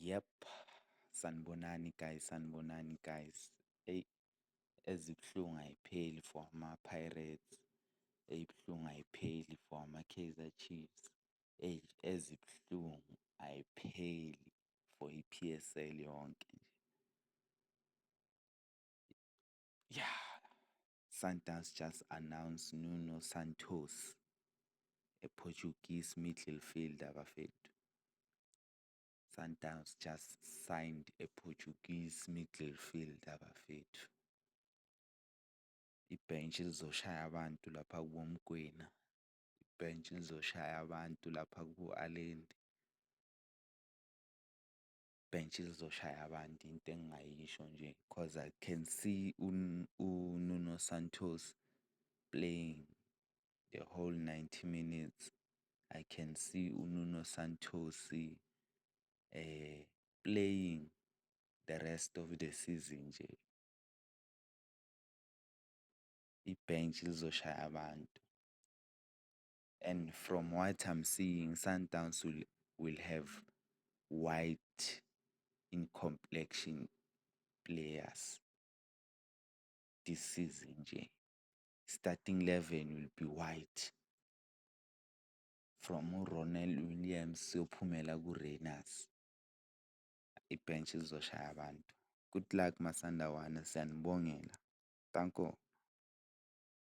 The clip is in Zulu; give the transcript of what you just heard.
Yep, sanibonani guys. Eyi, ezibuhlungu ayipheli for ama-Pirates, eyibuhlungu ayipheli for ama-Kaizer Chiefs, ezibuhlungu ayipheli for i-P_S_L yonke nje. Yeah, Sundowns just announced Nuno Santos, a Portuguese midfielder bafethu. Sundowns just signed a Portuguese midfielder bafethu. Ibhentshi lizoshaya abantu lapha kuboMgwena, ibhentshi lizoshaya abantu lapha ku-Allende, ibhentshi lizoshaya abantu into engingayisho nje cause I can see uNuno Santos playing the whole 90 minutes. I can see uNuno Santos playing the rest of the season nje. Ibhentshi lizoshaya abantu. And from what I'm seeing, Sundowns will have white in complexion players this season nje. Starting 11 will be white. From uRonel Williams siyophumela kuReyners. Ibhentshi lizoshaya abantu. Good luck Masandawana, siyanibongela. Danko.